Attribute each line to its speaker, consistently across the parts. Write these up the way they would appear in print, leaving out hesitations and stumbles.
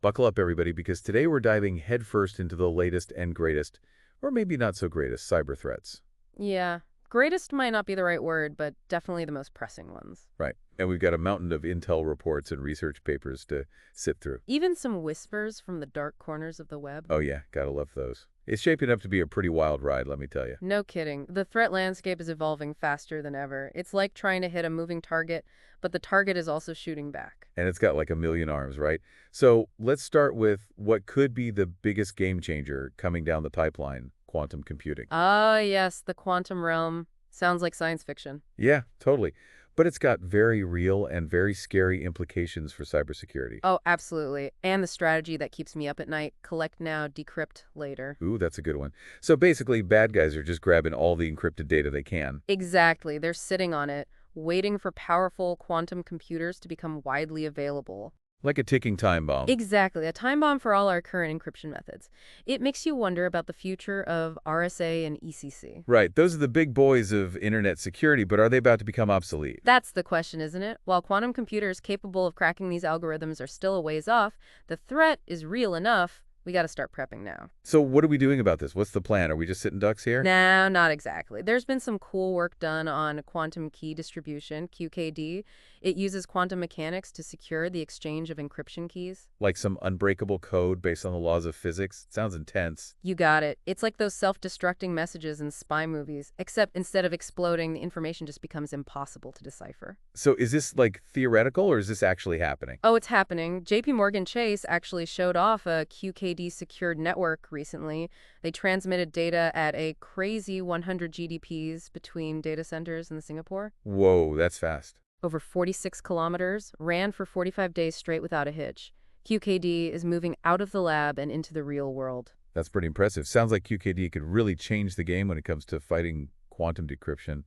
Speaker 1: Buckle up, everybody, because today we're diving headfirst into the latest and greatest, or maybe not so greatest, cyber threats.
Speaker 2: Yeah. Greatest might not be the right word, but definitely the most pressing ones.
Speaker 1: Right. And we've got a mountain of intel reports and research papers to sit through.
Speaker 2: Even some whispers from the dark corners of the web.
Speaker 1: Oh, yeah, gotta love those. It's shaping up to be a pretty wild ride, let me tell you.
Speaker 2: No kidding. The threat landscape is evolving faster than ever. It's like trying to hit a moving target, but the target is also shooting back.
Speaker 1: And it's got like a million arms, right? So let's start with what could be the biggest game changer coming down the pipeline, quantum computing.
Speaker 2: Ah, yes, the quantum realm. Sounds like science fiction.
Speaker 1: Yeah, totally. But it's got very real and very scary implications for cybersecurity.
Speaker 2: Oh, absolutely. And the strategy that keeps me up at night: collect now, decrypt later.
Speaker 1: Ooh, that's a good one. So basically, bad guys are just grabbing all the encrypted data they can.
Speaker 2: Exactly. They're sitting on it, waiting for powerful quantum computers to become widely available.
Speaker 1: Like a ticking time bomb.
Speaker 2: Exactly, a time bomb for all our current encryption methods. It makes you wonder about the future of RSA and ECC.
Speaker 1: Right, those are the big boys of internet security, but are they about to become obsolete?
Speaker 2: That's the question, isn't it? While quantum computers capable of cracking these algorithms are still a ways off, the threat is real enough. We got to start prepping now.
Speaker 1: So what are we doing about this? What's the plan? Are we just sitting ducks here?
Speaker 2: No, not exactly. There's been some cool work done on quantum key distribution, QKD. It uses quantum mechanics to secure the exchange of encryption keys.
Speaker 1: Like some unbreakable code based on the laws of physics? It sounds intense.
Speaker 2: You got it. It's like those self-destructing messages in spy movies, except instead of exploding, the information just becomes impossible to decipher.
Speaker 1: So is this like theoretical or is this actually happening?
Speaker 2: Oh, it's happening. JP Morgan Chase actually showed off a QKD secured network recently. They transmitted data at a crazy 100 GDPs between data centers in Singapore.
Speaker 1: Whoa, that's fast.
Speaker 2: Over 46 kilometers, ran for 45 days straight without a hitch. QKD is moving out of the lab and into the real world.
Speaker 1: That's pretty impressive. Sounds like QKD could really change the game when it comes to fighting quantum decryption.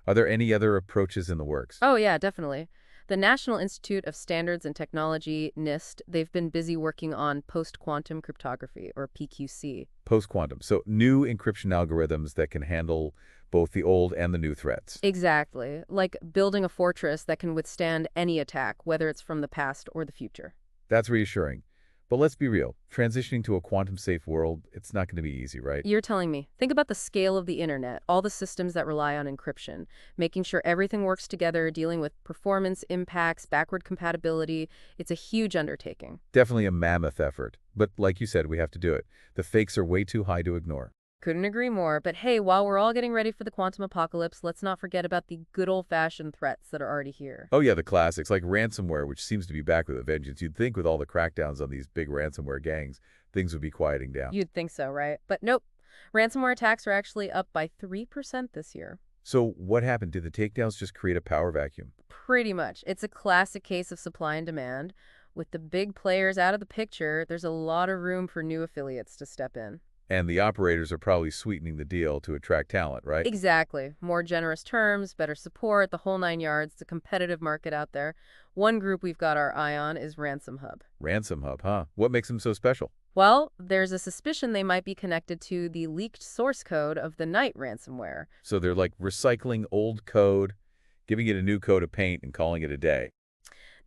Speaker 1: Are there any other approaches in the works?
Speaker 2: Oh, yeah, definitely. The National Institute of Standards and Technology, NIST, they've been busy working on post-quantum cryptography, or PQC.
Speaker 1: Post-quantum. So new encryption algorithms that can handle both the old and the new threats.
Speaker 2: Exactly. Like building a fortress that can withstand any attack, whether it's from the past or the future.
Speaker 1: That's reassuring. But let's be real. Transitioning to a quantum-safe world, it's not going to be easy, right?
Speaker 2: You're telling me. Think about the scale of the internet, all the systems that rely on encryption, making sure everything works together, dealing with performance impacts, backward compatibility. It's a huge undertaking.
Speaker 1: Definitely a mammoth effort. But like you said, we have to do it. The fakes are way too high to ignore.
Speaker 2: Couldn't agree more. But hey, while we're all getting ready for the quantum apocalypse, let's not forget about the good old-fashioned threats that are already here.
Speaker 1: Oh yeah, the classics, like ransomware, which seems to be back with a vengeance. You'd think with all the crackdowns on these big ransomware gangs, things would be quieting down.
Speaker 2: You'd think so, right? But nope. Ransomware attacks are actually up by 3% this year.
Speaker 1: So what happened? Did the takedowns just create a power vacuum?
Speaker 2: Pretty much. It's a classic case of supply and demand. With the big players out of the picture, there's a lot of room for new affiliates to step in.
Speaker 1: And the operators are probably sweetening the deal to attract talent, right?
Speaker 2: Exactly. More generous terms, better support, the whole 9 yards. It's a competitive market out there. One group we've got our eye on is Ransom Hub.
Speaker 1: Ransom Hub, huh? What makes them so special?
Speaker 2: Well, there's a suspicion they might be connected to the leaked source code of the Knight ransomware.
Speaker 1: So they're like recycling old code, giving it a new coat of paint, and calling it a day.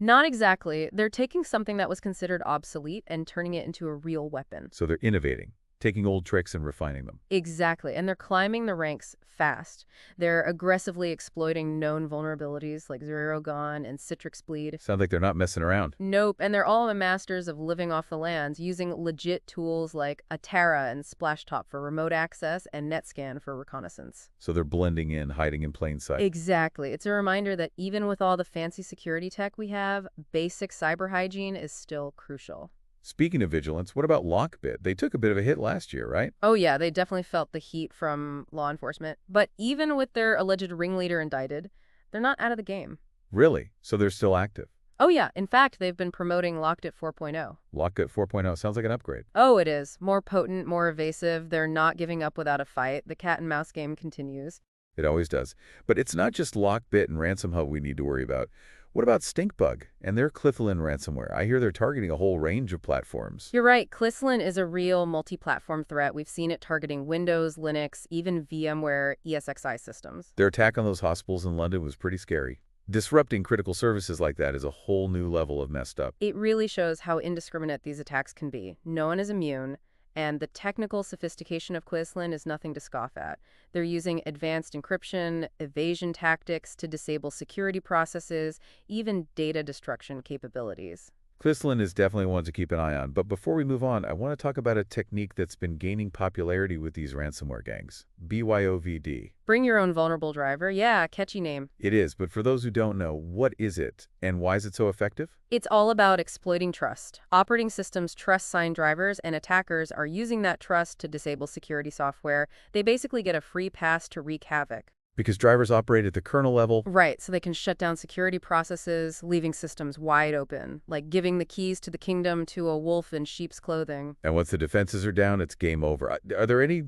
Speaker 2: Not exactly. They're taking something that was considered obsolete and turning it into a real weapon.
Speaker 1: So they're innovating, taking old tricks and refining them.
Speaker 2: Exactly. And they're climbing the ranks fast. They're aggressively exploiting known vulnerabilities like Zero Gone and Citrix Bleed.
Speaker 1: Sounds like they're not messing around.
Speaker 2: Nope. And they're all masters of living off the land, using legit tools like Atara and Splashtop for remote access and NetScan for reconnaissance.
Speaker 1: So they're blending in, hiding in plain sight.
Speaker 2: Exactly. It's a reminder that even with all the fancy security tech we have, basic cyber hygiene is still crucial.
Speaker 1: Speaking of vigilance, what about Lockbit? They took a bit of a hit last year, right?
Speaker 2: Oh yeah, they definitely felt the heat from law enforcement. But even with their alleged ringleader indicted, they're not out of the game.
Speaker 1: Really? So they're still active?
Speaker 2: Oh yeah, in fact, they've been promoting Locked It 4.0.
Speaker 1: Lockbit 4.0 sounds like an upgrade.
Speaker 2: Oh, it is. More potent, more evasive. They're not giving up without a fight. The cat and mouse game continues.
Speaker 1: It always does. But it's not just Lockbit and Ransom Hub we need to worry about. What about Stinkbug and their Cliffelin ransomware? I hear they're targeting a whole range of platforms.
Speaker 2: You're right. Cliffelin is a real multi-platform threat. We've seen it targeting Windows, Linux, even VMware ESXi systems.
Speaker 1: Their attack on those hospitals in London was pretty scary. Disrupting critical services like that is a whole new level of messed up.
Speaker 2: It really shows how indiscriminate these attacks can be. No one is immune, and the technical sophistication of Quisling is nothing to scoff at. They're using advanced encryption, evasion tactics to disable security processes, even data destruction capabilities.
Speaker 1: Quisling is definitely one to keep an eye on, but before we move on, I want to talk about a technique that's been gaining popularity with these ransomware gangs, BYOVD.
Speaker 2: Bring your own vulnerable driver. Yeah, catchy name.
Speaker 1: It is, but for those who don't know, what is it, and why is it so effective?
Speaker 2: It's all about exploiting trust. Operating systems trust signed drivers, and attackers are using that trust to disable security software. They basically get a free pass to wreak havoc.
Speaker 1: Because drivers operate at the kernel level.
Speaker 2: Right, so they can shut down security processes, leaving systems wide open, like giving the keys to the kingdom to a wolf in sheep's clothing.
Speaker 1: And once the defenses are down, it's game over. Are there any,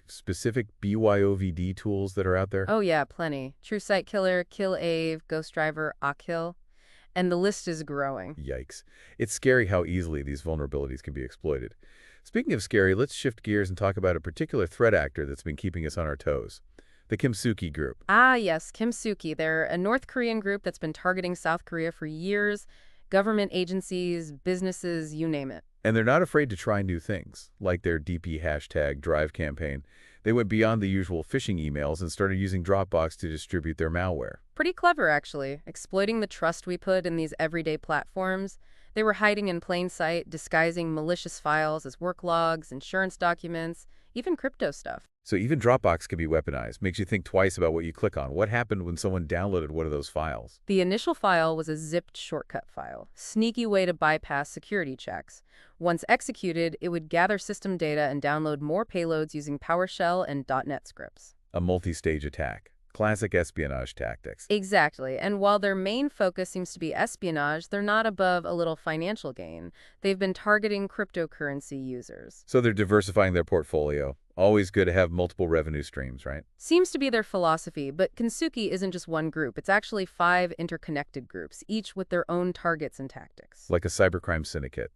Speaker 1: specific BYOVD tools that are out there?
Speaker 2: Oh yeah, plenty. True Sight Killer, Kill Ave, Ghost Driver, Akil. And the list is growing.
Speaker 1: Yikes. It's scary how easily these vulnerabilities can be exploited. Speaking of scary, let's shift gears and talk about a particular threat actor that's been keeping us on our toes. The Kimsuky group.
Speaker 2: Ah, yes, Kimsuky. They're a North Korean group that's been targeting South Korea for years. Government agencies, businesses, you name it.
Speaker 1: And they're not afraid to try new things, like their DP hashtag drive campaign. They went beyond the usual phishing emails and started using Dropbox to distribute their malware.
Speaker 2: Pretty clever, actually, exploiting the trust we put in these everyday platforms. They were hiding in plain sight, disguising malicious files as work logs, insurance documents, even crypto stuff.
Speaker 1: So even Dropbox can be weaponized. Makes you think twice about what you click on. What happened when someone downloaded one of those files?
Speaker 2: The initial file was a zipped shortcut file, sneaky way to bypass security checks. Once executed, it would gather system data and download more payloads using PowerShell and .NET scripts.
Speaker 1: A multi-stage attack. Classic espionage tactics.
Speaker 2: Exactly. And while their main focus seems to be espionage, they're not above a little financial gain. They've been targeting cryptocurrency users.
Speaker 1: So they're diversifying their portfolio. Always good to have multiple revenue streams, right?
Speaker 2: Seems to be their philosophy, but Kimsuky isn't just one group. It's actually 5 interconnected groups, each with their own targets and tactics.
Speaker 1: Like a cybercrime syndicate.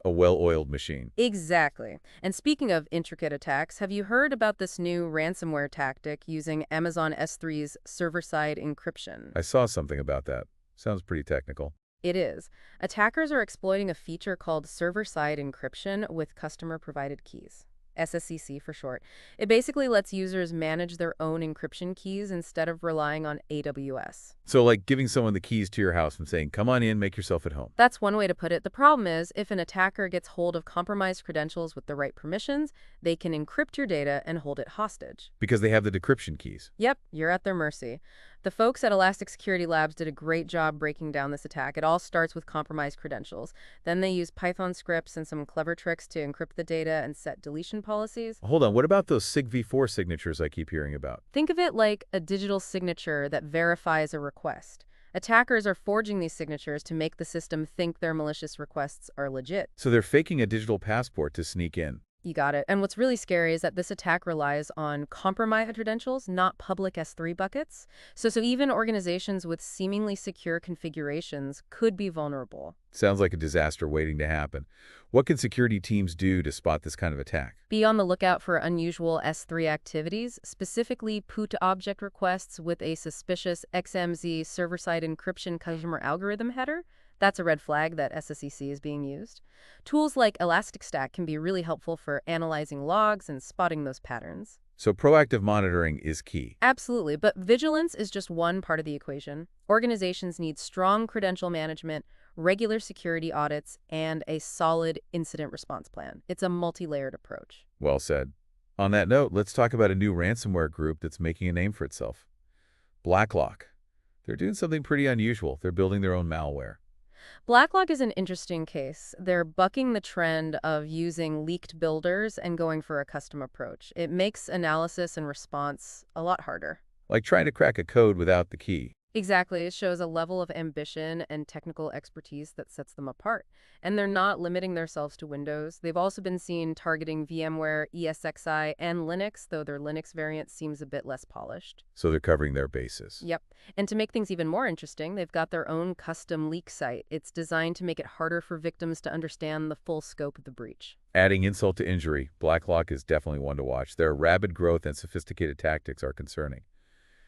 Speaker 1: A well-oiled machine.
Speaker 2: Exactly. And speaking of intricate attacks, have you heard about this new ransomware tactic using Amazon S3's server-side encryption?
Speaker 1: I saw something about that. Sounds pretty technical.
Speaker 2: It is. Attackers are exploiting a feature called server-side encryption with customer-provided keys. SSCC for short. It basically lets users manage their own encryption keys instead of relying on AWS.
Speaker 1: So like giving someone the keys to your house and saying, come on in, make yourself at home.
Speaker 2: That's one way to put it. The problem is, if an attacker gets hold of compromised credentials with the right permissions, they can encrypt your data and hold it hostage.
Speaker 1: Because they have the decryption keys.
Speaker 2: Yep, you're at their mercy. The folks at Elastic Security Labs did a great job breaking down this attack. It all starts with compromised credentials. Then they use Python scripts and some clever tricks to encrypt the data and set deletion policies.
Speaker 1: Hold on, what about those SIG-v4 signatures I keep hearing about?
Speaker 2: Think of it like a digital signature that verifies a request. Attackers are forging these signatures to make the system think their malicious requests are legit.
Speaker 1: So they're faking a digital passport to sneak in.
Speaker 2: You got it. And what's really scary is that this attack relies on compromised credentials, not public S3 buckets. So even organizations with seemingly secure configurations could be vulnerable.
Speaker 1: Sounds like a disaster waiting to happen. What can security teams do to spot this kind of attack?
Speaker 2: Be on the lookout for unusual S3 activities, specifically POOT-to-object requests with a suspicious XMZ server-side encryption customer algorithm header. That's a red flag that SSCC is being used. Tools like Elasticstack can be really helpful for analyzing logs and spotting those patterns.
Speaker 1: So proactive monitoring is key.
Speaker 2: Absolutely, but vigilance is just one part of the equation. Organizations need strong credential management, regular security audits, and a solid incident response plan. It's a multi-layered approach.
Speaker 1: Well said. On that note, let's talk about a new ransomware group that's making a name for itself. BlackLock. They're doing something pretty unusual. They're building their own malware.
Speaker 2: BlackLock is an interesting case. They're bucking the trend of using leaked builders and going for a custom approach. It makes analysis and response a lot harder.
Speaker 1: Like trying to crack a code without the key.
Speaker 2: Exactly. It shows a level of ambition and technical expertise that sets them apart. And they're not limiting themselves to Windows. They've also been seen targeting VMware, ESXi, and Linux, though their Linux variant seems a bit less polished.
Speaker 1: So they're covering their bases.
Speaker 2: Yep. And to make things even more interesting, they've got their own custom leak site. It's designed to make it harder for victims to understand the full scope of the breach.
Speaker 1: Adding insult to injury, BlackLock is definitely one to watch. Their rapid growth and sophisticated tactics are concerning.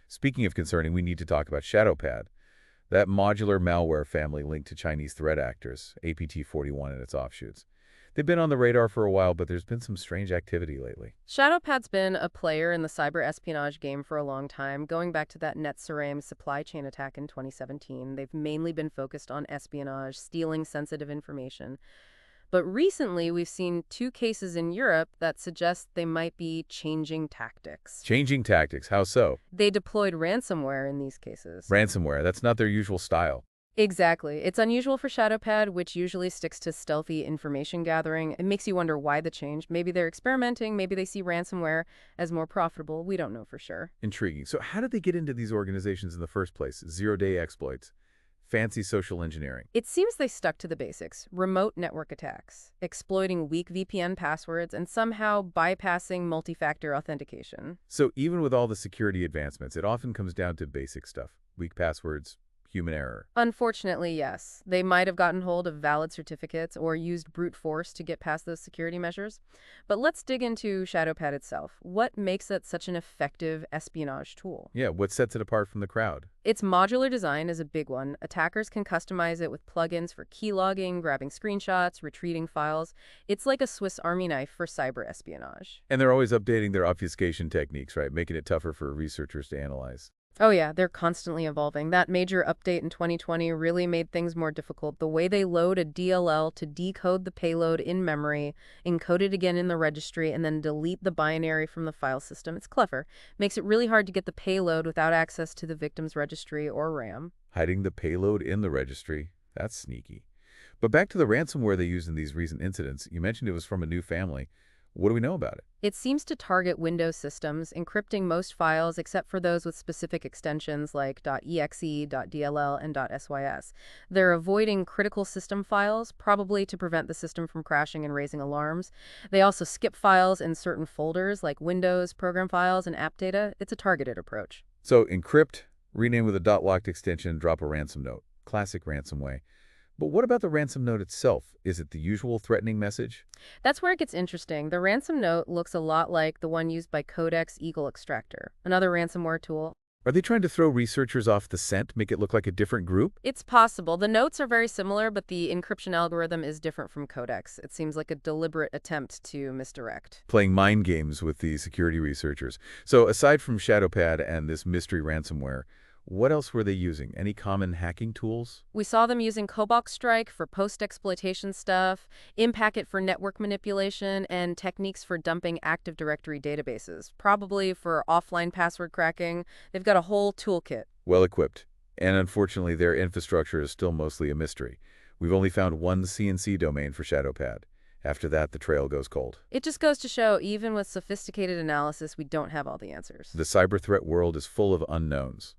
Speaker 1: Speaking of concerning, we need to talk about ShadowPad. That modular malware family linked to Chinese threat actors, APT41 and its offshoots. They've been on the radar for a while, but there's been some strange activity lately.
Speaker 2: Shadowpad's been a player in the cyber espionage game for a long time, going back to that NetSuram supply chain attack in 2017. They've mainly been focused on espionage, stealing sensitive information. But recently, we've seen two cases in Europe that suggest they might be changing tactics.
Speaker 1: Changing tactics, how so?
Speaker 2: They deployed ransomware in these cases.
Speaker 1: Ransomware, that's not their usual style.
Speaker 2: Exactly. It's unusual for Shadowpad, which usually sticks to stealthy information gathering. It makes you wonder why the change. Maybe they're experimenting, maybe they see ransomware as more profitable. We don't know for sure.
Speaker 1: Intriguing. So how did they get into these organizations in the first place? Zero-day exploits, fancy social engineering.
Speaker 2: It seems they stuck to the basics: remote network attacks, exploiting weak VPN passwords, and somehow bypassing multi-factor authentication.
Speaker 1: So even with all the security advancements, it often comes down to basic stuff. Weak passwords, human error.
Speaker 2: Unfortunately, yes. They might have gotten hold of valid certificates or used brute force to get past those security measures. But let's dig into Shadowpad itself. What makes it such an effective espionage tool?
Speaker 1: Yeah, what sets it apart from the crowd?
Speaker 2: Its modular design is a big one. Attackers can customize it with plugins for keylogging, grabbing screenshots, retrieving files. It's like a Swiss Army knife for cyber espionage.
Speaker 1: And they're always updating their obfuscation techniques, right? Making it tougher for researchers to analyze.
Speaker 2: Oh yeah, they're constantly evolving. That major update in 2020 really made things more difficult. The way they load a DLL to decode the payload in memory, encode it again in the registry, and then delete the binary from the file system. It's clever. Makes it really hard to get the payload without access to the victim's registry or RAM.
Speaker 1: Hiding the payload in the registry. That's sneaky. But back to the ransomware they used in these recent incidents. You mentioned it was from a new family. What do we know about it?
Speaker 2: It seems to target Windows systems, encrypting most files except for those with specific extensions like .exe, .dll, and .sys. They're avoiding critical system files, probably to prevent the system from crashing and raising alarms. They also skip files in certain folders like Windows, program files, and app data. It's a targeted approach.
Speaker 1: So encrypt, rename with a .locked extension, drop a ransom note. Classic ransomware. But what about the ransom note itself? Is it the usual threatening message?
Speaker 2: That's where it gets interesting. The ransom note looks a lot like the one used by Codex Eagle Extractor, another ransomware tool.
Speaker 1: Are they trying to throw researchers off the scent, make it look like a different group?
Speaker 2: It's possible. The notes are very similar, but the encryption algorithm is different from Codex. It seems like a deliberate attempt to misdirect.
Speaker 1: Playing mind games with the security researchers. So aside from Shadowpad and this mystery ransomware, what else were they using? Any common hacking tools?
Speaker 2: We saw them using Cobalt Strike for post-exploitation stuff, Impacket for network manipulation, and techniques for dumping Active Directory databases, probably for offline password cracking. They've got a whole toolkit.
Speaker 1: Well equipped. And unfortunately, their infrastructure is still mostly a mystery. We've only found one CNC domain for Shadowpad. After that, the trail goes cold.
Speaker 2: It just goes to show, even with sophisticated analysis, we don't have all the answers.
Speaker 1: The cyber threat world is full of unknowns.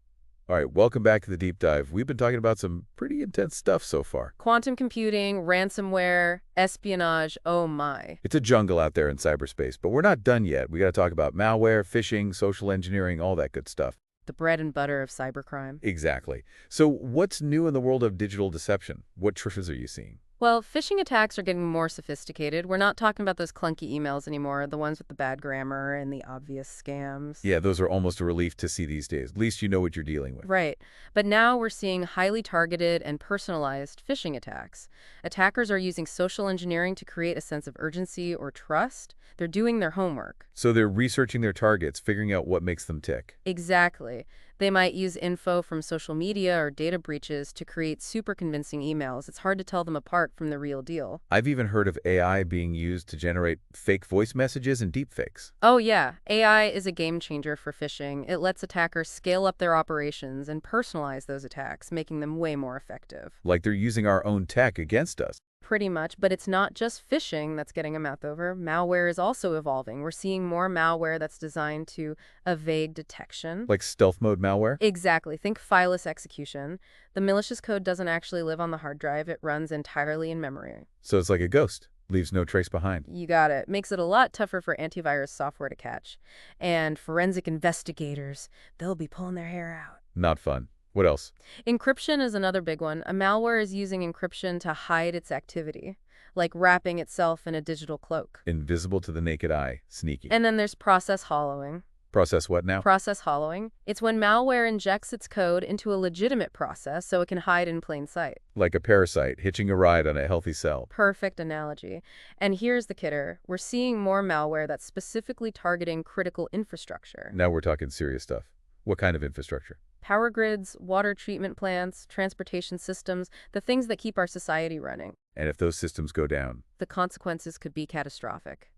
Speaker 1: All right, welcome back to the deep dive. We've been talking about some pretty intense stuff so far.
Speaker 2: Quantum computing, ransomware, espionage, oh my.
Speaker 1: It's a jungle out there in cyberspace, but we're not done yet. We got to talk about malware, phishing, social engineering, all that good stuff.
Speaker 2: The bread and butter of cybercrime.
Speaker 1: Exactly. So what's new in the world of digital deception? What trends are you seeing?
Speaker 2: Well, phishing attacks are getting more sophisticated. We're not talking about those clunky emails anymore, the ones with the bad grammar and the obvious scams.
Speaker 1: Yeah, those are almost a relief to see these days. At least you know what you're dealing with.
Speaker 2: Right. But now we're seeing highly targeted and personalized phishing attacks. Attackers are using social engineering to create a sense of urgency or trust. They're doing their homework.
Speaker 1: So they're researching their targets, figuring out what makes them tick.
Speaker 2: Exactly. They might use info from social media or data breaches to create super convincing emails. It's hard to tell them apart from the real deal.
Speaker 1: I've even heard of AI being used to generate fake voice messages and deepfakes.
Speaker 2: Oh yeah, AI is a game changer for phishing. It lets attackers scale up their operations and personalize those attacks, making them way more effective.
Speaker 1: Like they're using our own tech against us.
Speaker 2: Pretty much, but it's not just phishing that's getting a mouth over. Malware is also evolving. We're seeing more malware that's designed to evade detection.
Speaker 1: Like stealth mode malware?
Speaker 2: Exactly. Think fileless execution. The malicious code doesn't actually live on the hard drive. It runs entirely in memory.
Speaker 1: So it's like a ghost. Leaves no trace behind.
Speaker 2: You got it. Makes it a lot tougher for antivirus software to catch. And forensic investigators, they'll be pulling their hair out.
Speaker 1: Not fun. What else?
Speaker 2: Encryption is another big one. A malware is using encryption to hide its activity, like wrapping itself in a digital cloak.
Speaker 1: Invisible to the naked eye. Sneaky.
Speaker 2: And then there's process hollowing.
Speaker 1: Process what now?
Speaker 2: Process hollowing. It's when malware injects its code into a legitimate process so it can hide in plain sight.
Speaker 1: Like a parasite hitching a ride on a healthy cell.
Speaker 2: Perfect analogy. And here's the kicker. We're seeing more malware that's specifically targeting critical infrastructure.
Speaker 1: Now we're talking serious stuff. What kind of infrastructure?
Speaker 2: Power grids, water treatment plants, transportation systems, the things that keep our society running.
Speaker 1: And if those systems go down?
Speaker 2: The consequences could be catastrophic.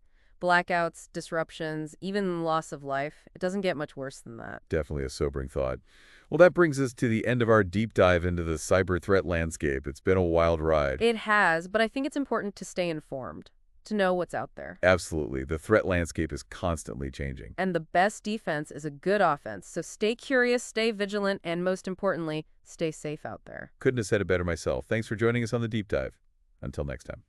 Speaker 2: Blackouts, disruptions, even loss of life. It doesn't get much worse than that.
Speaker 1: Definitely a sobering thought. Well, that brings us to the end of our deep dive into the cyber threat landscape. It's been a wild ride.
Speaker 2: It has, but I think it's important to stay informed, to know what's out there.
Speaker 1: Absolutely. The threat landscape is constantly changing.
Speaker 2: And the best defense is a good offense. So stay curious, stay vigilant, and most importantly, stay safe out there.
Speaker 1: Couldn't have said it better myself. Thanks for joining us on the deep dive. Until next time.